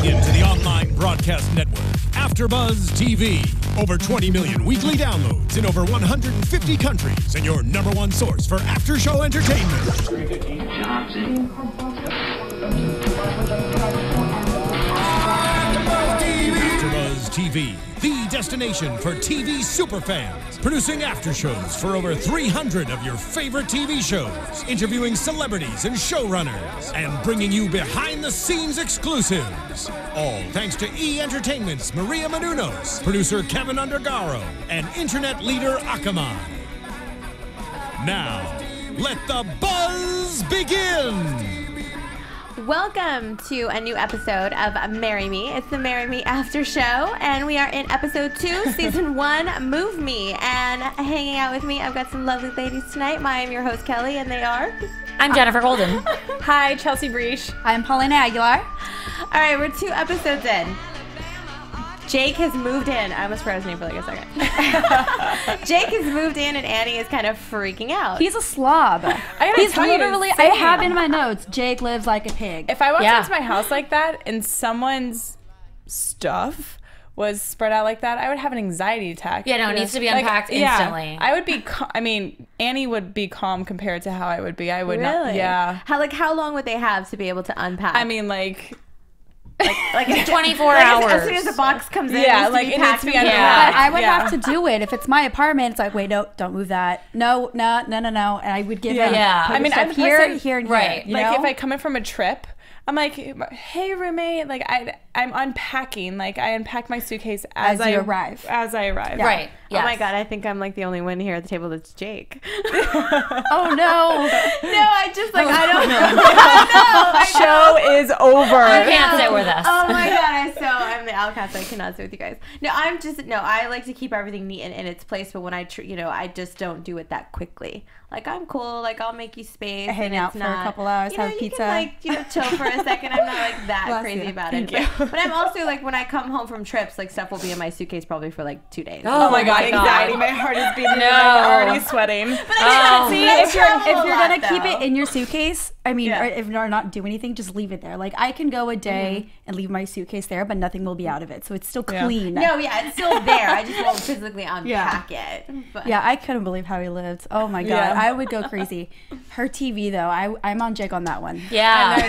Tuning in to the online broadcast network, AFTERBUZZ TV. Over 20 million weekly downloads in over 150 countries, and your #1 source for after-show entertainment. AFTERBUZZ TV, the destination for TV superfans. Producing aftershows for over 300 of your favorite TV shows. Interviewing celebrities and showrunners. And bringing you behind-the-scenes exclusives. All thanks to E! Entertainment's Maria Menounos, producer Kevin Undergaro, and internet leader Akamai. Now, let the buzz begin! Welcome to a new episode of Marry Me. It's the Marry Me After Show, and we are in episode 2, season 1, Move Me. And hanging out with me, I've got some lovely ladies tonight. I am your host, Kelly, and they are... I'm Jenifer Golden. Hi, Chelsea Briche. I'm Paulina Aguilar. All right, we're 2 episodes in. Jake has moved in. I almost forgot his name for like a second. Jake has moved in, and Annie is kind of freaking out. He's a slob. He's literally, I have in my notes, Jake lives like a pig. If I walked into my house like that and someone's stuff was spread out like that, I would have an anxiety attack. Yeah, no, it needs to be unpacked instantly. Yeah, I would be, I mean, Annie would be calm compared to how I would be. I would not, yeah. How long would they have to be able to unpack? I mean, like 24 hours. As soon as the box comes in, yeah, like it needs to be unpacked. But I would have to do it. If it's my apartment, it's like, wait, no, don't move that. No. And I would give him. Yeah. I mean, I'm here, and here. Right. Like if I come in from a trip, I'm like, hey roommate, like I'm unpacking. Like I unpack my suitcase as I arrive. As I arrive. Yeah. Right. Yes. Oh my god, I think I'm like the only one here at the table that's Jake. Oh no. No, I just like I don't know. Show is over. You can't sit with us. Oh my god, I'm the outcast. I cannot sit with you guys. No, I like to keep everything neat and in its place, but when I just don't do it that quickly. Like I'm cool, like I'll make you space. Hang out for a couple hours, have pizza. You can, chill for a second. I'm not like that crazy about it. But I'm also like when I come home from trips, like stuff will be in my suitcase probably for like 2 days. Oh my god, anxiety. My heart is beating. No. I'm already sweating. But I see, if you're gonna keep it in your suitcase, I mean, or if you're not do anything, just leave it there. Like I can go a day and leave my suitcase there, but nothing will be out of it, so it's still clean. No, yeah, it's still there. I just won't physically unpack it. But. Yeah, I couldn't believe how he lived. Oh my god, I would go crazy. Her TV though, I'm on Jake on that one. Yeah, I know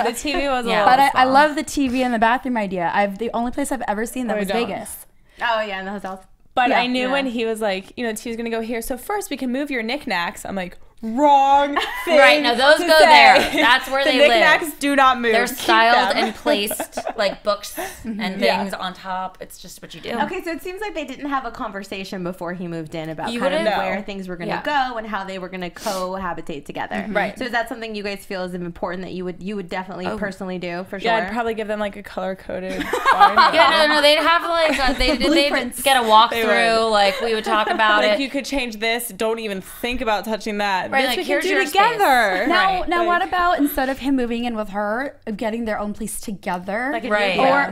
too. The TV was a little but I love the TV in the bathroom idea. The only place I've ever seen that was Vegas. Oh yeah, in the hotels. But I knew when he was like, the TV's gonna go here. So first we can move your knickknacks. I'm like, wrong thing. Right, no, those go there. That's where they live. The knickknacks do not move. They're styled and placed like books and things on top. It's just what you do. Okay, so it seems like they didn't have a conversation before he moved in about where things were going to go and how they were going to cohabitate together. Right. So is that something you guys feel is important that you would definitely personally do for sure? Yeah, I'd probably give them like a color-coded. No, they'd have like they'd get a walkthrough. Like we would talk about like, it. You could change this. Don't even think about touching that. Right, this like we here's can do your together. Now, what about instead of him moving in with her, getting their own place together? Like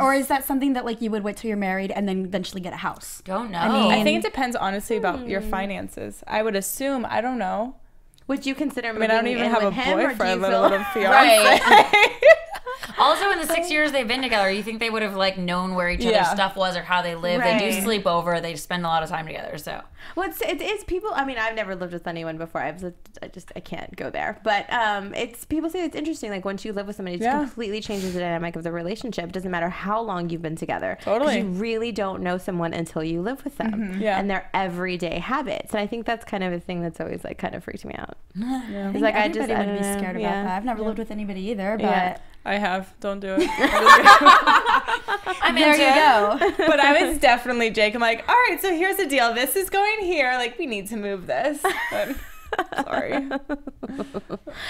Or is that something that like you would wait till you're married and then eventually get a house? Don't know. I think it depends honestly about your finances. I would assume. I don't know. Would you consider moving I don't even have a boyfriend, let alone a fiance. Right. Also, in the 6 years they've been together, you think they would have like known where each other's stuff was or how they live. Right. They do sleep over. They spend a lot of time together. So, well, it's people. I mean, I've never lived with anyone before. I can't go there. But it's people say it's interesting. Like once you live with somebody, it completely changes the dynamic of the relationship. It doesn't matter how long you've been together. Totally. You really don't know someone until you live with them and their everyday habits. And I think that's kind of a thing that's always like kind of freaked me out. Yeah. It's like everybody would be scared about that. I've never lived with anybody either, but. I have. Don't do it. I'm there you go. But I was definitely Jake. I'm like, all right, so here's the deal. This is going here. Like, we need to move this. But, sorry.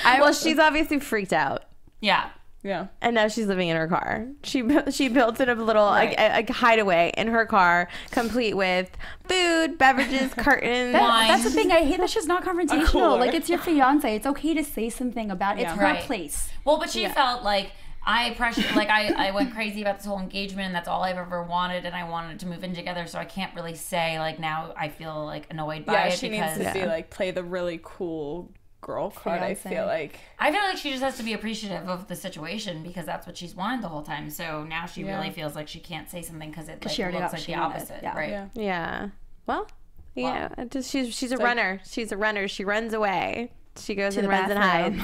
Well, she's obviously freaked out. yeah. Yeah. And now she's living in her car. She built in a little a hideaway in her car, complete with food, beverages, curtains. That's the thing. I hate that she's not confrontational. Like, it's your fiance. It's okay to say something about it. It's her place. Well, but she felt like I went crazy about this whole engagement, and that's all I've ever wanted, and I wanted to move in together, so I can't really say like now I feel like annoyed by it. She needs to be like play the really cool girl card, I feel like. I feel like she just has to be appreciative of the situation because that's what she's wanted the whole time. So now she really feels like she can't say something because it like, looks like the opposite, right? Yeah. Well, yeah. She's a runner. She's a runner. She runs away. She goes and runs and hides.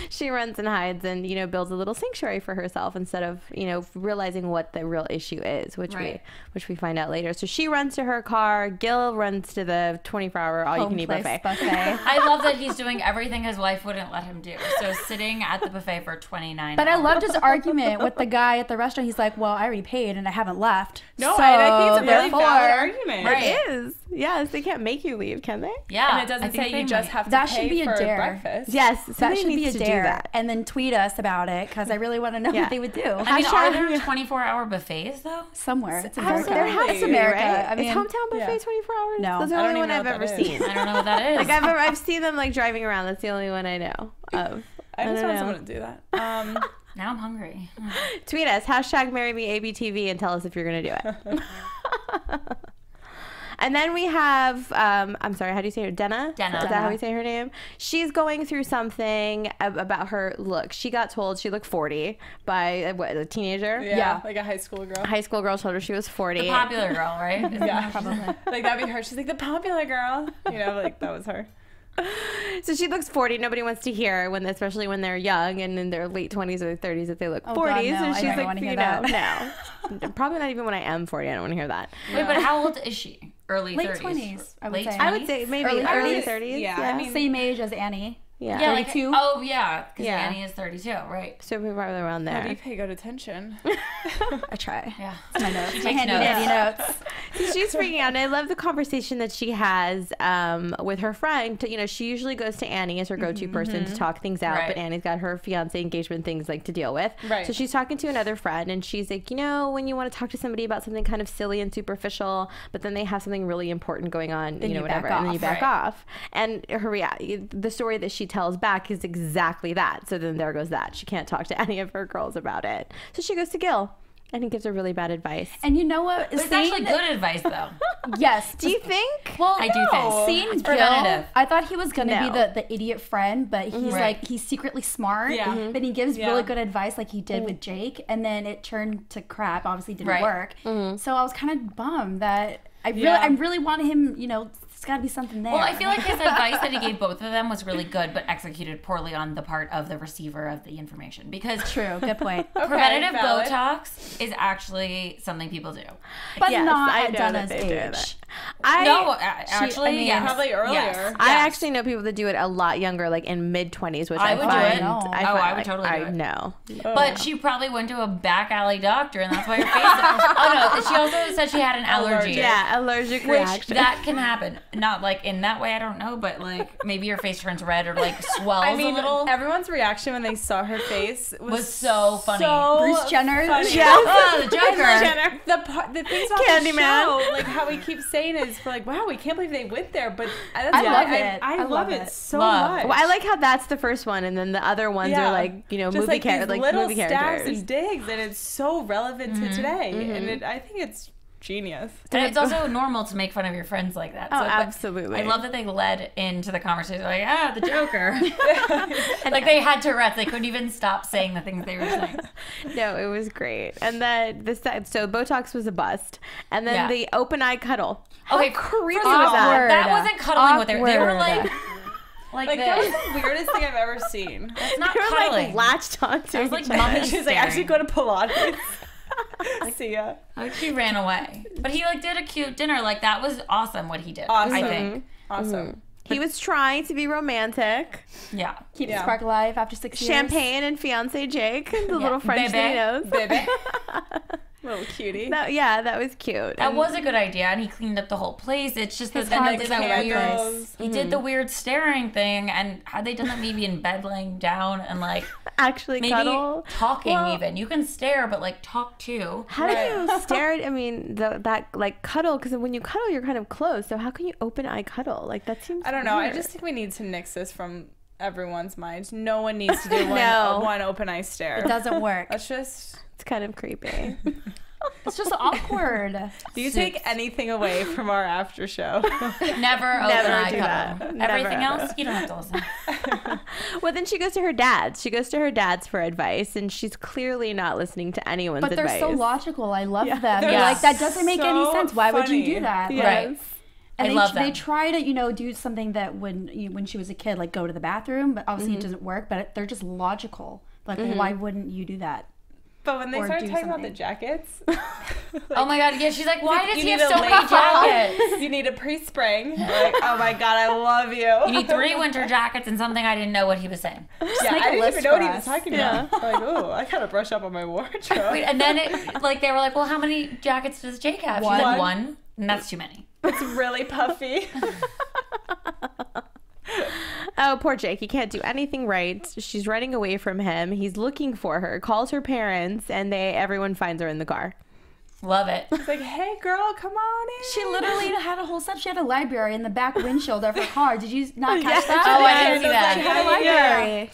She runs and hides and, you know, builds a little sanctuary for herself instead of, you know, realizing what the real issue is, which we find out later. So she runs to her car. Gil runs to the 24-hour all-you-can-eat buffet. I love that he's doing everything his wife wouldn't let him do. So sitting at the buffet for 29 But hours. I loved his argument with the guy at the restaurant. He's like, well, I already paid and I haven't left. No, so I think it's a really valid argument. Right. It is. Yes, they can't make you leave, can they? Yeah. And it doesn't say you just have to pay be a for dare. breakfast. Yes, that should be a to dare. Do that. And then tweet us about it because I really want to know what they would do. I mean, are there 24-hour buffets though? Somewhere. It's America. America. It's America. Right? I mean, is Hometown Buffet 24 hours? No. That's the only one I've ever seen. I don't know what that is. Like I've seen them like driving around. That's the only one I know of. I just want someone to do that. Now I'm hungry. Tweet us, #MarryMeABTV and tell us if you're going to do it. And then we have, I'm sorry, how do you say her? Denna? Is that how we say her name? She's going through something about her look. She got told she looked 40 by a teenager. Yeah, like a high school girl. A high school girl told her she was 40. The popular girl, right? Yeah, probably. Like that'd be her. She's like the popular girl. You know, like that was her. So she looks 40. Nobody wants to hear especially when they're young and in their late 20s or 30s that they look 40. God, no. So she's like, you know, no. Probably not even when I am 40. I don't want to hear that. Wait, but how old is she? Early 30s? Late 20s, I would say. I would say maybe early 30s. Yeah, I mean, same age as Annie. Yeah, 32. Like, oh yeah, because Annie is 32, right? So we're probably around there. How do you pay good attention? I try. Yeah, it's my notes. She my takes handy notes. So she's freaking out, and I love the conversation that she has with her friend. You know, she usually goes to Annie as her go-to person to talk things out, but Annie's got her fiance engagement things like to deal with. Right. So she's talking to another friend, and she's like, you know, when you want to talk to somebody about something kind of silly and superficial, but then they have something really important going on, then you know, whatever, and then you back off. And the story that she tells back is exactly that. So then there goes that. She can't talk to any of her girls about it. So she goes to Gil. And he gives her really bad advice. And you know what? It's actually good advice, though. Yes. Do you think? Well, I do think. Seeing Gil, I thought he was going to be the idiot friend, but he's like, he's secretly smart. Yeah. But he gives really good advice like he did with Jake. And then it turned to crap. Obviously didn't work. So I was kind of bummed that I really wanted him, you know, there's got to be something there. Well, I feel like his advice that he gave both of them was really good, but executed poorly on the part of the receiver of the information. Because true, good point. Preventative Botox is actually something people do, but not at Denna's age. Actually, probably earlier. Yes. I actually know people that do it a lot younger, like in mid-20s, which I would find. do it. I would totally do it. I know. But she probably went to a back alley doctor, and that's why her face. Oh no, she also said she had an allergy. Yeah, allergic reaction. That can happen. Not like in that way, I don't know, but like maybe your face turns red or like swells a little. Everyone's reaction when they saw her face was so funny. Bruce Jenner. Oh, the Joker. The things about Candyman. The show, like how we keep saying is for like, wow, we can't believe they went there, but I love it. I love it so much. Well, I like how that's the first one, and then the other ones are like, you know, just movie characters, like little movie stabs characters and digs, and it's so relevant to today, and I think it's genius. And it's also normal to make fun of your friends like that. Oh, absolutely. I love that they led into the conversation like, the Joker. Like they had Tourette's. They couldn't even stop saying the things they were saying. No, it was great. And then so Botox was a bust. And then the open eye cuddle. Okay, creepy was that? That wasn't cuddling with her. They were like that was the weirdest thing I've ever seen. That's not they were cuddling. like latched onto. It was like mummy She's like, actually go to Pilates. See ya. She ran away, but he like did a cute dinner. Like that was awesome what he did. Awesome. I think Awesome. He was trying to be romantic. Yeah. Keep the spark alive after 6 years. Champagne and fiance Jake, the little French that he knows. Bebe. Little cutie. That was cute. That was a good idea, and he cleaned up the whole place. It's just that then he did that weird. He did the weird staring thing, and had they done that maybe in bed, laying down, and like actually maybe cuddle, talking even. You can stare, but like talk too. How do you stare at? I mean, that like cuddle, because when you cuddle, you're kind of close. So how can you open eye cuddle? Like that seems. I don't know. weird. I just think we need to nix this from everyone's mind. No one needs to do one open eye stare. It doesn't work. That's just. It's kind of creepy. It's just awkward. Do you take anything away from our after show? Never do that. Everything Never, else, you don't have to listen. Well, then she goes to her dad's. She goes to her dad's for advice, and she's clearly not listening to anyone's advice. But they're so logical. I love them. They're Yeah. like, that doesn't make any sense. Why would you do that? Yes. Right. And I love them. they try to, do something that when she was a kid, like go to the bathroom, but obviously it doesn't work. But they're just logical. Like, well, why wouldn't you do that? But when they Or started do talking about the something. jackets, Oh my god, yeah, she's like, why does you he need have a so late many jacket. jackets? You need a pre-spring. Like, oh my god, I love you. You need 3 winter jackets and something I didn't know what he was saying. Yeah, make I a didn't list even know what for he was us. talking about. Like, oh, I gotta brush up on my wardrobe. Wait, and then they were like, well, how many jackets does Jake have? She's like, 1, and that's too many. It's really puffy. Oh, poor Jake. He can't do anything right. She's running away from him. He's looking for her, calls her parents, and everyone finds her in the car. Love it. It's like, hey girl, come on in. She literally had a whole set. She had a library in the back windshield of her car. Did you not catch that? Oh, I didn't see that. She had a library.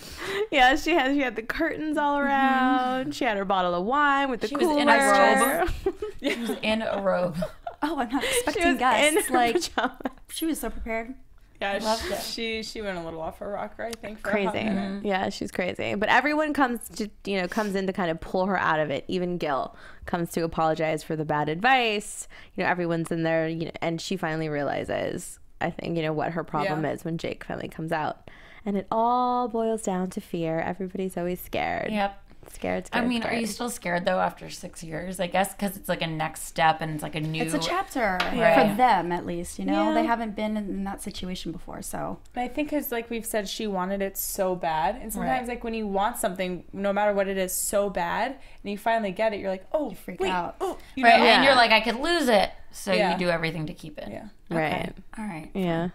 Yeah, she had the curtains all around. She had her bottle of wine with the She was cooler. in a robe. She was in a robe. Oh, I'm not She expecting was guests. in her Like, pajamas. she was so prepared. Yeah, Loved it. she went a little off her rocker, I think. For Crazy. A hot minute. Yeah, she's crazy. But everyone comes in to kind of pull her out of it. Even Gil comes to apologize for the bad advice. Everyone's in there, and she finally realizes, I think, what her problem is when Jake finally comes out. And it all boils down to fear. Everybody's always scared. Yep. Scared. I mean, scared. are you still scared though after 6 years? I guess because it's like a next step and it's like a new. It's a chapter Right. for them, at least. Yeah. They haven't been in that situation before, so. But I think because, like we've said, she wanted it so bad. And sometimes, like, when you want something, no matter what it is, so bad, and you finally get it, you're like, oh, freak wait, out. oh, Right, Yeah. and you're like, I could lose it, so Yeah. you do everything to keep it. Yeah. Right. All right. Yeah.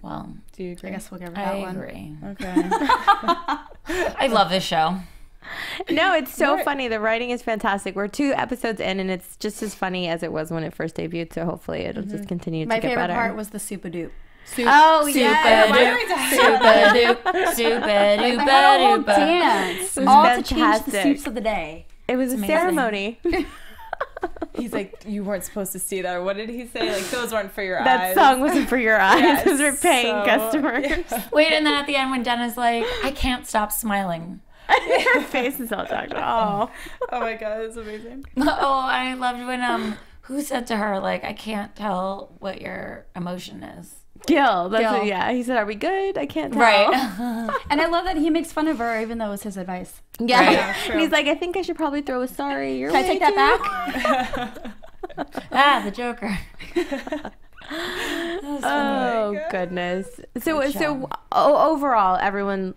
Well, Do you agree? I guess we'll give her I that one. agree. Okay. I love this show. No, it's so funny. The writing is fantastic. We're 2 episodes in, and it's just as funny as it was when it first debuted. So hopefully it'll just continue to My get favorite better. part was the super-dupe. Oh, Super yeah. duper, super Like, they had a whole duper. dance. was All to change the fantastic. soups of the day. It was a amazing. ceremony. He's like, you weren't supposed to see that. Or what did he say? Like, those weren't for your That eyes. song wasn't for your eyes. Yeah, Those were paying so- customers. Yeah. Wait, and then at the end when Denna's like, I can't stop smiling. Her face is all talked about. Oh my god, that's amazing. Oh, I loved when who said to her like, I can't tell what your emotion is. Gil. That's Gil. What, yeah. He said, "Are we good? I can't tell." Right. And I love that he makes fun of her, even though it was his advice. Yeah. Right. Yeah, true. And he's like, "I think I should probably throw a sorry your Can I way, take that too." back? The Joker. Oh goodness. So Good so show. overall, everyone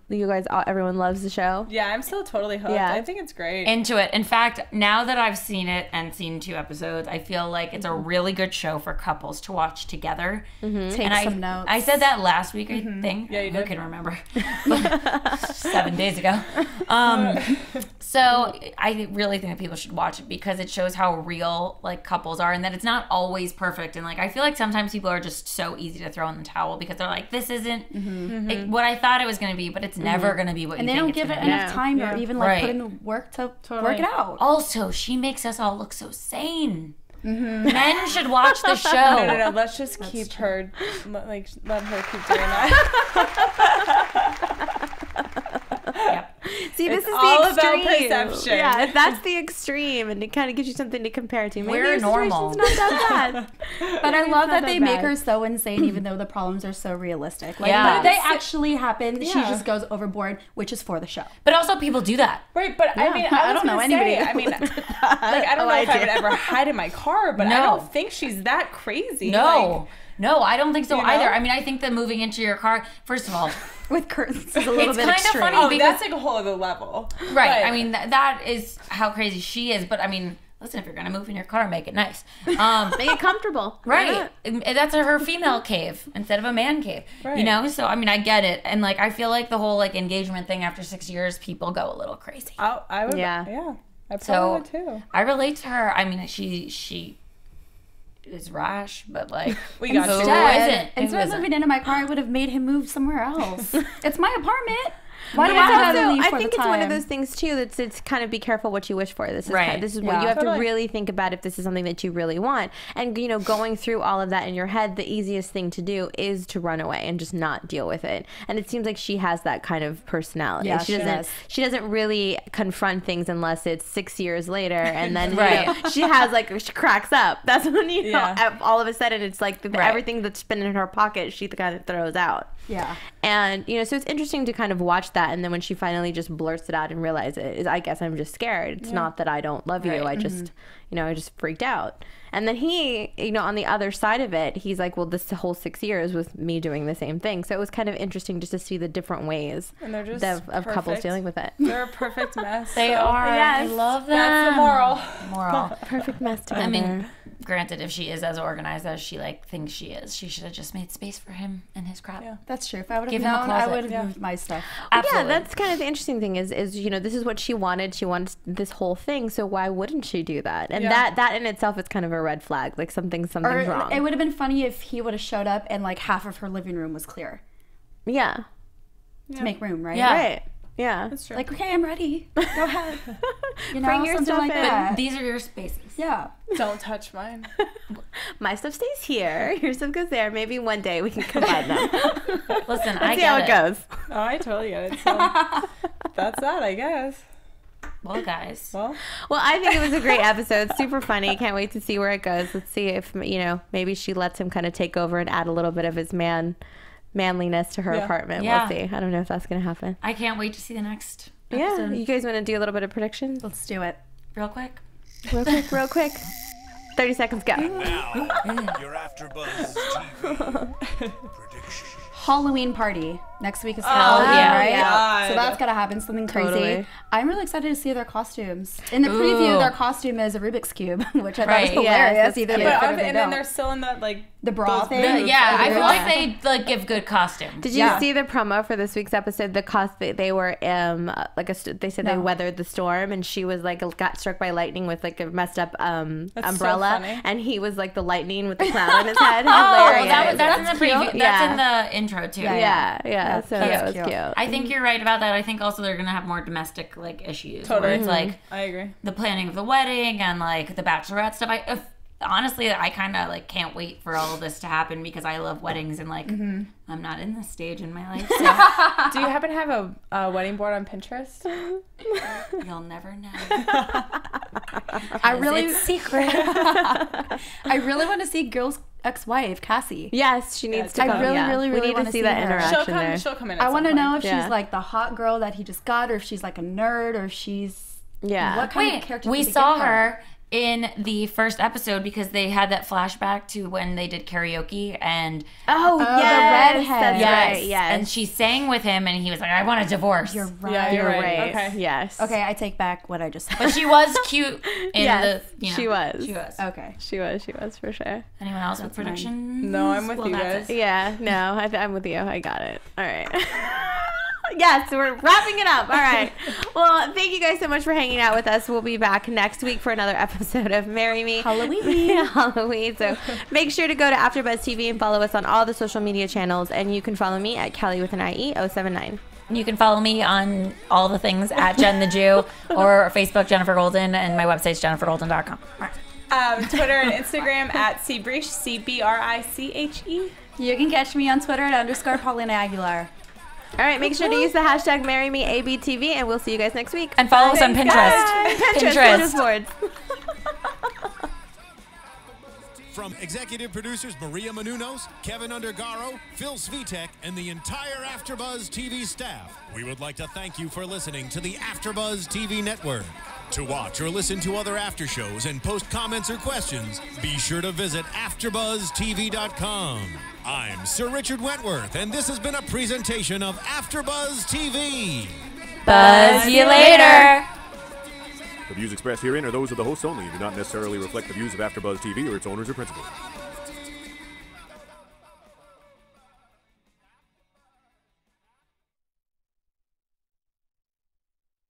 loves the show. Yeah, I'm still totally hooked. Yeah. I think it's great. Into it. In fact, now that I've seen it and seen 2 episodes, I feel like it's a really good show for couples to watch together. Take And some notes. I said that last week, I think. Yeah, you Who did. can remember? 7 days ago. So I really think that people should watch it because it shows how real like couples are and that it's not always perfect. And like I feel like sometimes people are just so easy to throw in the towel because they're like, this isn't like, what I thought it was going to be, but it's never going to be what and you they think don't it's give it gonna be. enough time or even like Right. put in the work to work it out. Also, she makes us all look so sane. Men should watch the show. No. Let's just keep her, like, let her keep doing that. Yep. See, this It's is all the about extreme. perception. Yeah, that's the extreme, and it kind of gives you something to compare to. Maybe We're your normal. situation's not that bad. But I love that that they bad. make her so insane, even though the problems are so realistic. Like, Yeah. but they actually happen. She Yeah. just goes overboard, which is for the show. But also, people do that. Right, but I mean, I I don't don't know know anybody I mean, like, I don't know if I would ever hide in my car, but I No. don't think she's that crazy. No. No, I don't think so You know? either. I mean, I think that moving into your car, first of all, With curtains is a little It's bit kinda extreme. funny. Oh, because- that's like a whole other level. right. But- I mean, that is how crazy she is. But I mean, listen, if you're going to move in your car, make it nice. Make it comfortable. Why Right. not? And that's her female cave instead of a man cave. Right. You know? So, I mean, I get it. And, like, I feel like the whole, like, engagement thing after 6 years, people go a little crazy. I would. Yeah. Yeah. I probably So, would too. I relate to her. I mean, she is rash, but, like, We got who you. isn't? Instead Who of isn't? moving into my car, I would have made him move somewhere else. It's my apartment. Why do I have to leave I for think the it's one of time? those things too that's it's kind of be careful what you wish for. This is Right. this is what you have to really think about if this is something that you really want. And you know, going through all of that in your head, the easiest thing to do is to run away and just not deal with it. And it seems like she has that kind of personality. Yeah, she doesn't really confront things unless it's 6 years later, and then Right. you know, she has like she cracks up. That's when you know all of a sudden it's like everything that's been in her pocket she kind of throws out. Yeah. And you know, so it's interesting to kind of watch that, and then when she finally just blurts it out and realizes it, is I guess I'm just scared. It's not that I don't love you. I just you know, I just freaked out. And then he, you know, on the other side of it, he's like, well, this whole 6 years was me doing the same thing. So it was kind of interesting just to see the different ways of couples dealing with it. They're a perfect mess. They are. Yes. I love them. That's the Moral. Perfect mess together. I mean, granted, if she is as organized as she like thinks she is, she should have just made space for him and his crap. Yeah. That's true. If I would have Give him a known, I closet. would have moved my stuff. Absolutely. Yeah, that's kind of the interesting thing is you know, this is what she wanted. She wanted this whole thing, so why wouldn't she do that? And that in itself is kind of a red flag. Like something's wrong. It would have been funny if he would have showed up and like half of her living room was clear Yeah. to make room, right? Yeah. Right. Yeah. That's true. Like, okay, I'm ready. Go ahead. You know, Bring your something stuff like in. that. These are your spaces. Yeah. Don't touch mine. My stuff stays here. Your stuff goes there. Maybe one day we can combine them. Listen, Let's see how it goes. Oh, I totally get it. So that's that, I guess. Well, guys. Well, I think it was a great episode. Super funny. Can't wait to see where it goes. Let's see if, you know, maybe she lets him kind of take over and add a little bit of his manliness to her apartment. Yeah. We'll see. I don't know if that's going to happen. I can't wait to see the next Yeah. episode. You guys want to do a little bit of predictions? Let's do it. Real quick. Real quick. 30 seconds, go. Now, your AfterBuzz TV prediction. Halloween party. Next week is Halloween, yeah. right? God. So that's gotta happen, something crazy. Totally. I'm really excited to see their costumes. In the preview, their costume is a Rubik's Cube, which I thought was Right. hilarious. Yes, that's Either cute. they but fit or they and then don't. they're still in that like The bra those thing? moves. Yeah, I feel Yeah. like they like give good costumes. Did you see the promo for this week's episode? They were they said they weathered the storm, and she was like got struck by lightning with like a messed up umbrella, funny. and he was like the lightning with the cloud on his head. Oh, Hilarious. that's in the preview. cute. That's in the intro too. Yeah. So that was cute. cute. I think you're right about that. I think also they're gonna have more domestic like issues. Totally. Where it's like I agree. the planning of the wedding and like the bachelorette stuff. Honestly, I kind of like can't wait for all of this to happen because I love weddings and like I'm not in this stage in my life, so Do you happen to have a wedding board on Pinterest? you'll never know. It's secret. I really want to see Girl's ex-wife, Cassie. Yes, she needs to I come. really we need wanna to see see that her. interaction there. She'll come in. I want to know if Yeah. she's like the hot girl that he just got, or if she's like a nerd, or if she's Yeah. what kind of Wait, character we did they saw give her in the first episode because they had that flashback to when they did karaoke and Oh, the yes, redhead. that's yes, right. Yes, and she sang with him and he was like, I want a divorce. You're right. Yeah, you're right. right. Okay. Yes. Okay, I take back what I just said. But she was cute in Yes, the, you know, she was. She was. Okay. She was for sure. Anyone else with predictions? No, I'm with Well, you that's guys. it. Yeah, no, I'm with you. I got it. All right. Yes, we're wrapping it up. All right. Well, thank you guys so much for hanging out with us. We'll be back next week for another episode of Marry Me Halloween. So make sure to go to AfterBuzz TV and follow us on all the social media channels. And you can follow me at Kellie with an IE 079. You can follow me on all the things at Jen the Jew or Facebook Jenifer Golden, and my website's jennifergolden.com. Twitter and Instagram at Briche, CBRICHE. You can catch me on Twitter at _ Paulina Aguilar. All right. Make sure to use the hashtag MarryMeABTV, and we'll see you guys next week. And follow us on Pinterest. Pinterest boards. From executive producers Maria Menounos, Kevin Undergaro, Phil Svitek, and the entire AfterBuzz TV staff, we would like to thank you for listening to the AfterBuzz TV network. To watch or listen to other after shows and post comments or questions, be sure to visit AfterBuzzTV.com. I'm Sir Richard Wentworth, and this has been a presentation of AfterBuzz TV. Buzz you later. The views expressed herein are those of the hosts only and do not necessarily reflect the views of AfterBuzz TV or its owners or principals.